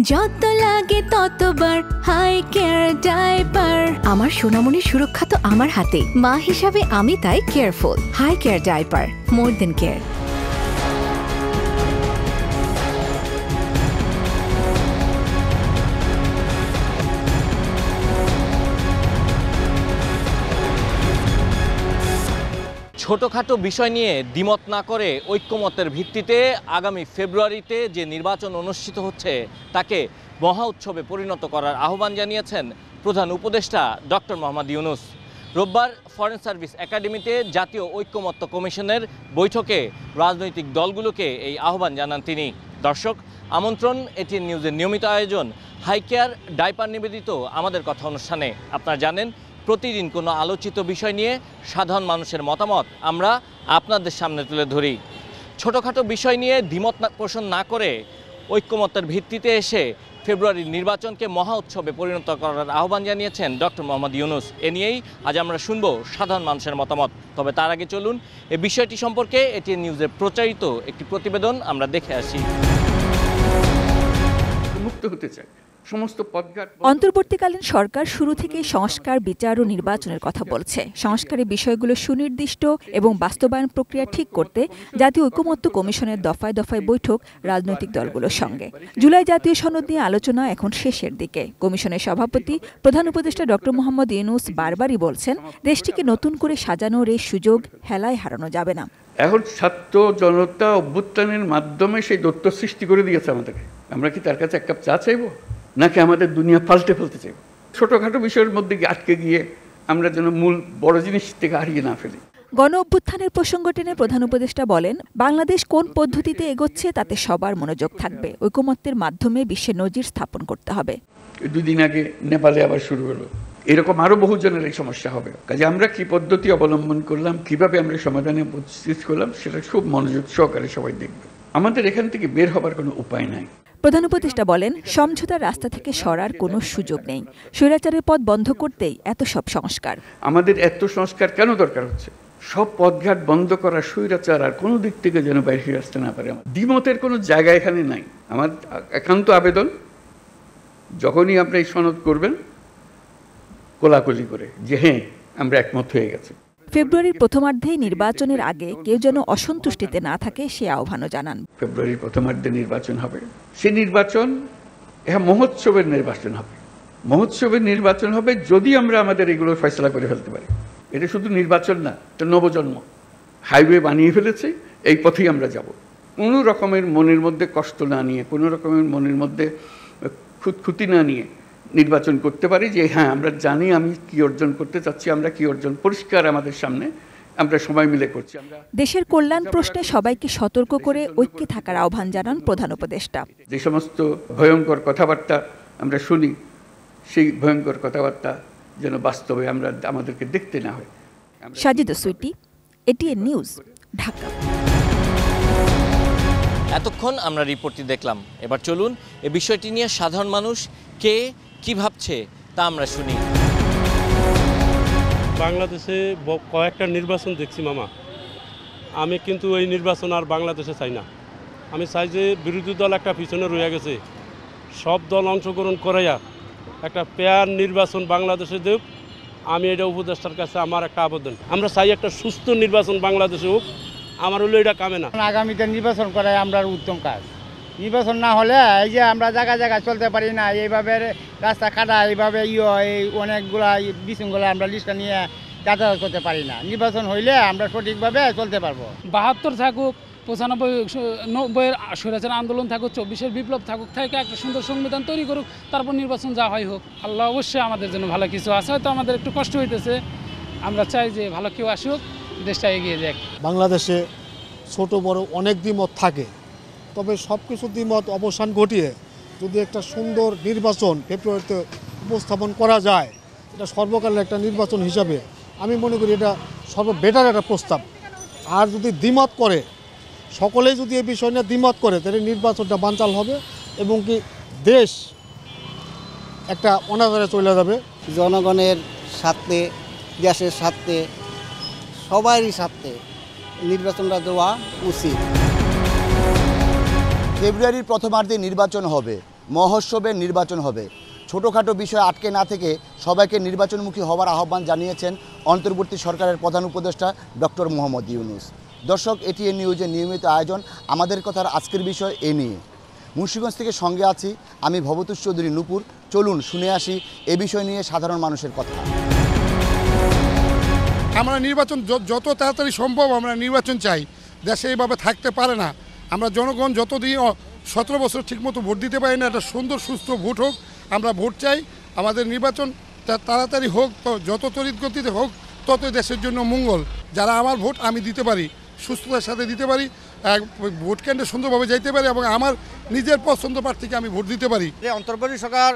যত লাগে ততবার হাই কেয়ার ডাইপার। আমার সোনামণির সুরক্ষা তো আমার হাতে, মা হিসাবে আমি তাই কেয়ারফুল। হাই কেয়ার ডাইপার, মোর দেন কেয়ার। ছোটখাটো বিষয় নিয়ে দ্বিমত না করে ঐক্যমতের ভিত্তিতে আগামী ফেব্রুয়ারিতে যে নির্বাচন অনুষ্ঠিত হচ্ছে তাকে মহা উৎসবে পরিণত করার আহ্বান জানিয়েছেন প্রধান উপদেষ্টা ডক্টর মোহাম্মদ ইউনূস। রোববার ফরেন সার্ভিস একাডেমিতে জাতীয় ঐক্যমত্য কমিশনের বৈঠকে রাজনৈতিক দলগুলোকে এই আহ্বান জানান তিনি। দর্শক, আমন্ত্রণ এটিএন নিউজের নিয়মিত আয়োজন হাই কেয়ার ডাইপার নিবেদিত আমাদের কথা অনুষ্ঠানে। আপনারা জানেন, প্রতিদিন কোনো আলোচিত বিষয় নিয়ে সাধারণ মানুষের মতামত আমরা আপনাদের সামনে তুলে ধরি। ছোটোখাটো বিষয় নিয়ে দ্বিমত পোষণ না করে ঐক্যমত্যের ভিত্তিতে এসে ফেব্রুয়ারির নির্বাচনকে মহা উৎসবে পরিণত করার আহ্বান জানিয়েছেন ডক্টর মোহাম্মদ ইউনূস। এ নিয়েই আজ আমরা শুনব সাধারণ মানুষের মতামত। তবে তার আগে চলুন এই বিষয়টি সম্পর্কে এটিএন নিউজের প্রচারিত একটি প্রতিবেদন আমরা দেখে আসি। মুক্ত হতে চাই। অন্তর্বর্তীকালীন সরকার শুরু থেকেই সংস্কার, বিচার ও নির্বাচনের কথা বলছে। সংস্কারের বিষয়গুলো সুনির্দিষ্ট এবং বাস্তবায়ন প্রক্রিয়া ঠিক করতে জাতীয় ঐক্যমত্য কমিশনের দফায় দফায় বৈঠক রাজনৈতিক দলগুলোর সঙ্গে। জুলাই জাতীয় সনদ নিয়ে আলোচনা এখন শেষের দিকে। কমিশনের সভাপতি প্রধান উপদেষ্টা ডক্টর মোহাম্মদ ইউনূস বারবারই বলছেন, দেশটিকে নতুন করে সাজানোর এই সুযোগ হেলায় হারানো যাবে না। এখন ছাত্র জনতা অভ্যুত্থানের মাধ্যমে সেই দৈত্য সৃষ্টি করে দিয়েছে আমাদেরকে। আমরা কি তার কাছে এক কাপ চা চাইবো, নাকি আমাদের দুনিয়া পাল্টে ফেলতে চাইব? ছোটখাটো বিষয়ের মধ্যে আটকে গিয়ে আমরা যেন মূল বড় জিনিস থেকে হারিয়ে না ফেলি। গণ অভ্যুত্থানের প্রসঙ্গ টেনে প্রধান উপদেষ্টা বলেন, বাংলাদেশ কোন পদ্ধতিতে এগোচ্ছে তাতে সবার মনোযোগ থাকবে। ঐকমত্যের মাধ্যমে বিশ্বে নজির স্থাপন করতে হবে। 2 দিন আগে নেপালে আবার শুরু হলো, এরকম আরো বহু জনের এই সমস্যা হবে। কাজে আমরা কি পদ্ধতি অবলম্বন করলাম, কিভাবে আমরা সমাধানে উপস্থিত করলাম, সেটা খুব মনোযোগ সহকারে সবাই দেখবে। আমাদের এখান থেকে বের হবার কোনো উপায় নাই। প্রধান উপদেষ্টা বলেন, সমঝোতার রাস্তা থেকে সরার কোনো সুযোগ নেই। স্বৈরাচারের পথ বন্ধ করতেই এত সব সংস্কার। আমাদের এত সংস্কার কেন দরকার হচ্ছে? সব পথঘাট বন্ধ করা, স্বৈরাচার আর কোনো দিক থেকে যেন বাইরে আসতে না পারে। দ্বিমতের কোনো জায়গা এখানে নাই। আমার একান্ত আবেদন, যখনই আপনি এই সনদ করবেন, কোলাকুলি করে যে হ্যাঁ আমরা একমত হয়ে গেছে। ফেব্রুয়ারির প্রথমার্ধেই নির্বাচনের আগে কেউ যেন অসন্তুষ্টিতে না থাকে সে আহ্বানও জানান। ফেব্রুয়ারির প্রথমার্ধে নির্বাচন হবে, সেই নির্বাচন মহোৎসবের নির্বাচন হবে। মহোৎসবের নির্বাচন হবে যদি আমরা আমাদের এগুলো ফয়সলা করে ফেলতে পারি। এটা শুধু নির্বাচন না, এটা নবজন্ম। হাইওয়ে বানিয়ে ফেলেছে, এই পথেই আমরা যাব। কোনো রকমের মনের মধ্যে কষ্ট না নিয়ে, কোনো রকমের মনের মধ্যে খুঁতখুঁতি না নিয়ে নির্বাচন করতে পারি যে হ্যাঁ আমরা জানি আমি কি অর্জন করতে চাচ্ছি, আমরা কি অর্জন পরিষ্কার আমাদের সামনে, আমরা সবাই মিলে করছি। দেশের কল্যাণ প্রশ্নে সবাইকে সতর্ক করে ঐক্যে থাকার আহ্বান জানান প্রধান উপদেষ্টা। যে সমস্ত ভয়ঙ্কর কথাবার্তা আমরা শুনি, সেই ভয়ঙ্কর কথাবার্তা যেন বাস্তবে আমাদেরকে দেখতে না হয়। Sajida Sweety, ATN news, Dhaka. এতক্ষণ আমরা রিপোর্টটি দেখলাম, এবার চলুন এ বিষয়টি নিয়ে সাধারণ মানুষ কে কি ভাবছে তা আমরা শুনি। বাংলাদেশে কয়েকটা নির্বাচন দেখছি মামা, আমি কিন্তু এই নির্বাচন আর বাংলাদেশে চাই না। আমি চাই যে বিরোধী দল একটা পিছনে রয়ে গেছে, সব দল অংশগ্রহণ করাইয়া একটা পেয়ার নির্বাচন বাংলাদেশে দেব। আমি এটা উপদেষ্টার কাছে আমার একটা আবেদন, আমরা চাই একটা সুস্থ নির্বাচন বাংলাদেশে হোক। আমার হলো এটা কামে না। আগামীতে নির্বাচন করাই আমরা উত্তম কাজ। নির্বাচন না হলে এই যে আমরা জায়গায় জায়গায় চলতে পারি না, এইভাবে রাস্তা কাটা, এইভাবে এই অনেকগুলা বিশৃঙ্খলা আমরা লিস্টটা নিয়ে যাতায়াত করতে পারি না। নির্বাচন হইলে আমরা সঠিকভাবে চলতে পারবো। 72 থাকুক, 95, 90-এর স্বৈরাচার আন্দোলন থাকুক, 24-এর বিপ্লব থাকুক, থেকে একটা সুন্দর সংবিধান তৈরি করুক, তারপর নির্বাচন যা হয় হোক। আল্লাহ অবশ্যই আমাদের জন্য ভালো কিছু আছে, হয়তো আমাদের একটু কষ্ট হইতেছে। আমরা চাই যে ভালো কেউ আসুক, দেশটা এগিয়ে যাক। বাংলাদেশে ছোট বড় অনেক দ্বিমত থাকে, তবে সব কিছু দ্বিমত অবসান ঘটিয়ে যদি একটা সুন্দর নির্বাচন ফেব্রুয়ারিতে উপস্থাপন করা যায়, এটা সর্বকালের একটা নির্বাচন হিসাবে আমি মনে করি এটা বেটার একটা প্রস্তাব। আর যদি দ্বিমত করে, সকলেই যদি এই বিষয় নিয়ে দ্বিমত করে, তাহলে নির্বাচনটা বানচাল হবে এবং কি দেশ একটা অনাচারে চলে যাবে। জনগণের স্বার্থে, দেশের স্বার্থে, সবারই স্বার্থে নির্বাচনটা দেওয়া উচিত। ফেব্রুয়ারির প্রথমার্ধে নির্বাচন হবে, মহোৎসবের নির্বাচন হবে। ছোটোখাটো বিষয় আটকে না থেকে সবাইকে নির্বাচনমুখী হওয়ার আহ্বান জানিয়েছেন অন্তর্বর্তী সরকারের প্রধান উপদেষ্টা ডক্টর মোহাম্মদ ইউনূস। দর্শক, এটিএন নিউজের নিয়মিত আয়োজন আমাদের কথার আজকের বিষয় এ নিয়ে। মুন্সিগঞ্জ থেকে সঙ্গে আছি আমি ভবতোষ চৌধুরী নূপুর। চলুন শুনে আসি এ বিষয় নিয়ে সাধারণ মানুষের কথা। আমরা নির্বাচন যত তাড়াতাড়ি সম্ভব আমরা নির্বাচন চাই। দেশে এইভাবে থাকতে পারে না। আমরা জনগণ যতদিন 17 বছর ঠিকমতো ভোট দিতে পারি না, একটা সুন্দর সুস্থ ভোট হোক, আমরা ভোট চাই। আমাদের নির্বাচন তাড়াতাড়ি হোক, যত তড়িৎ গতিতে হোক ততই দেশের জন্য মঙ্গল। যারা আমার ভোট আমি দিতে পারি, সুস্থতার সাথে দিতে পারি, ভোট কেন্দ্রে সুন্দরভাবে যাইতে পারি এবং আমার নিজের পছন্দ প্রার্থীকে আমি ভোট দিতে পারি। অন্তর্বর্তী সরকার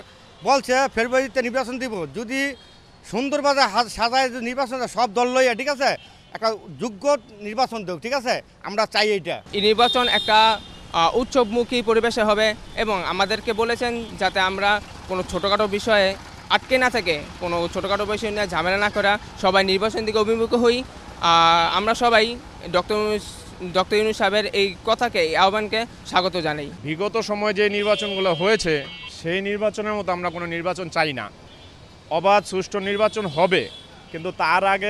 বলছে ফেব্রুয়ারিতে নির্বাচন দিব, যদি সুন্দরভাবে সাজায় নির্বাচন সব দল লইয়া, ঠিক আছে, একটা যোগ্য নির্বাচন দেব, ঠিক আছে, আমরা চাই এইটা। এই নির্বাচন একটা উৎসবমুখী পরিবেশে হবে এবং আমাদেরকে বলেছেন যাতে আমরা কোনো ছোটোখাটো বিষয়ে আটকে না থাকে, কোনো ছোটোখাটো বিষয় নিয়ে ঝামেলা না করা, সবাই নির্বাচন দিকে অভিমুখ হই। আমরা সবাই ডক্টর ইউনূস সাহেবের এই কথাকে, এই আহ্বানকে স্বাগত জানাই। বিগত সময়ে যে নির্বাচনগুলো হয়েছে সেই নির্বাচনের মতো আমরা কোনো নির্বাচন চাই না। অবাধ সুষ্ঠু নির্বাচন হবে, কিন্তু তার আগে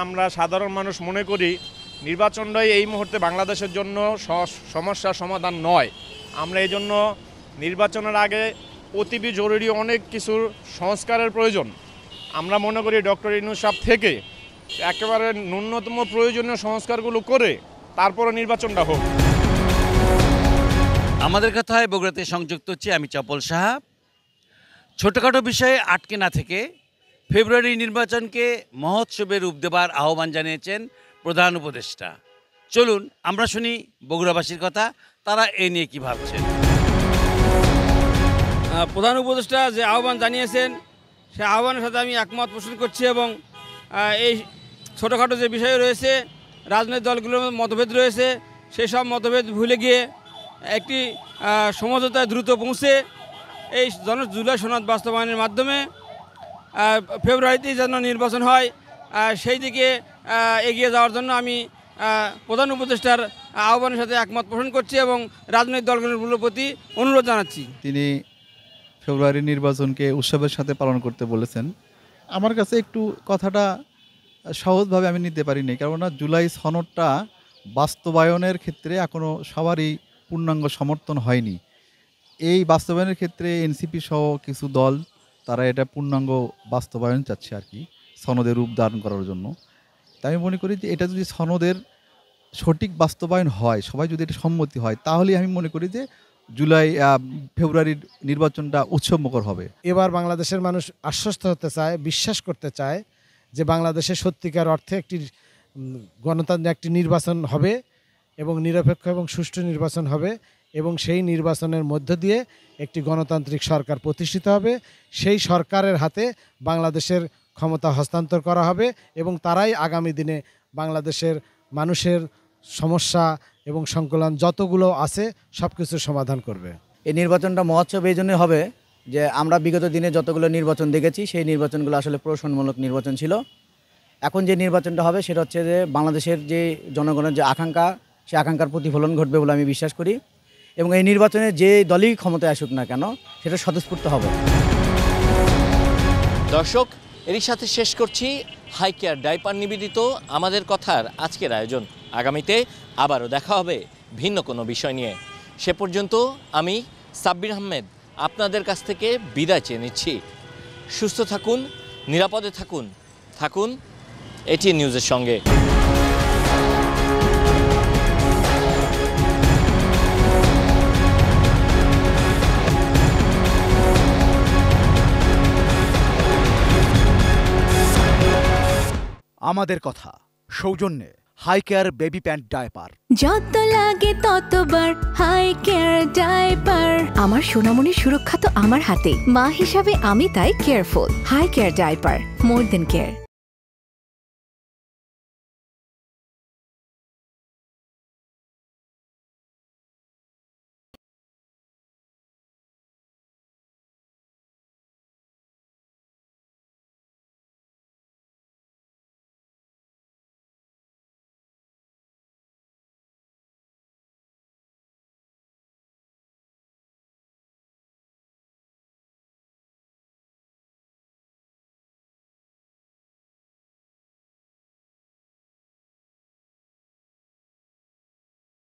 আমরা সাধারণ মানুষ মনে করি নির্বাচনটাই এই মুহূর্তে বাংলাদেশের জন্য সমস্যার সমাধান নয়। আমরা এই জন্য নির্বাচনের আগে অতিবি জরুরি অনেক কিছুর সংস্কারের প্রয়োজন। আমরা মনে করি ডক্টর ইউনূস সাহেব থেকে একেবারে ন্যূনতম প্রয়োজনীয় সংস্কারগুলো করে তারপরে নির্বাচনটা হোক। আমাদের কথায় বগুড়াতে সংযুক্ত হচ্ছে আমি চপল সাহা। ছোটোখাটো বিষয়ে আটকে না থেকে ফেব্রুয়ারি নির্বাচনকে মহোৎসবে রূপ দেবার আহ্বান জানিয়েছেন প্রধান উপদেষ্টা। চলুন আমরা শুনি বগুড়াবাসীর কথা, তারা এ নিয়ে কী ভাবছেন। প্রধান উপদেষ্টা যে আহ্বান জানিয়েছেন সে আহ্বানের সাথে আমি একমত পোষণ করছি এবং এই ছোটোখাটো যে বিষয় রয়েছে, রাজনৈতিক দলগুলোর মতভেদ রয়েছে, সেই সব মতভেদ ভুলে গিয়ে একটি সমঝোতায় দ্রুত পৌঁছে এই জুলাই সনদ বাস্তবায়নের মাধ্যমে ফেব্রুয়ারিতেই যেন নির্বাচন হয়, সেই দিকে এগিয়ে যাওয়ার জন্য আমি প্রধান উপদেষ্টার আহ্বানের সাথে একমত পোষণ করছি এবং রাজনৈতিক দলগুলোর প্রতি অনুরোধ জানাচ্ছি। তিনি ফেব্রুয়ারি নির্বাচনকে উৎসবের সাথে পালন করতে বলেছেন। আমার কাছে একটু কথাটা সহজভাবে আমি নিতে পারিনি, কেননা জুলাই সনদটা বাস্তবায়নের ক্ষেত্রে এখনও সবারই পূর্ণাঙ্গ সমর্থন হয়নি। এই বাস্তবায়নের ক্ষেত্রে এনসিপি সহ কিছু দল তারা এটা পূর্ণাঙ্গ বাস্তবায়ন চাচ্ছে আর কি, সনদের রূপ ধারণ করার জন্য। তাই আমি মনে করি যে এটা যদি সনদের সঠিক বাস্তবায়ন হয়, সবাই যদি এটা সম্মতি হয়, তাহলে আমি মনে করি যে ফেব্রুয়ারির নির্বাচনটা উৎসবমুখর হবে। এবার বাংলাদেশের মানুষ আশ্বস্ত হতে চায়, বিশ্বাস করতে চায় যে বাংলাদেশে সত্যিকার অর্থে একটি গণতান্ত্রিক একটি নির্বাচন হবে এবং নিরপেক্ষ এবং সুষ্ঠু নির্বাচন হবে এবং সেই নির্বাচনের মধ্য দিয়ে একটি গণতান্ত্রিক সরকার প্রতিষ্ঠিত হবে। সেই সরকারের হাতে বাংলাদেশের ক্ষমতা হস্তান্তর করা হবে এবং তারাই আগামী দিনে বাংলাদেশের মানুষের সমস্যা এবং সংকলন যতগুলো আছে সব কিছুর সমাধান করবে। এই নির্বাচনটা মহোৎসব এই জন্যই হবে যে আমরা বিগত দিনে যতগুলো নির্বাচন দেখেছি সেই নির্বাচনগুলো আসলে প্রহসনমূলক নির্বাচন ছিল। এখন যে নির্বাচনটা হবে সেটা হচ্ছে যে বাংলাদেশের যে জনগণের যে আকাঙ্ক্ষা, সেই আকাঙ্ক্ষার প্রতিফলন ঘটবে বলে আমি বিশ্বাস করি এবং এই নির্বাচনে যে দলই ক্ষমতায় আসুক না কেন সেটা স্বতঃস্ফূর্ত হবে। দর্শক, এরই সাথে শেষ করছি হাই কেয়ার ডাইপার নিবেদিত আমাদের কথার আজকের আয়োজন। আগামীতে আবারও দেখা হবে ভিন্ন কোনো বিষয় নিয়ে। সে পর্যন্ত আমি সাব্বির আহমেদ আপনাদের কাছ থেকে বিদায় চেয়ে নিচ্ছি। সুস্থ থাকুন, নিরাপদে থাকুন, থাকুন এটিএন নিউজের সঙ্গে। আমাদের কথা সৌজন্যে high care baby pant diaper. যত লাগে ততবার হাই কেয়ার ডাইপার। আমার সোনামণির সুরক্ষা তো আমার হাতে, মা হিসাবে আমি তাই কেয়ারফুল। হাই কেয়ার ডাইপার, মোর দেন কেয়ার।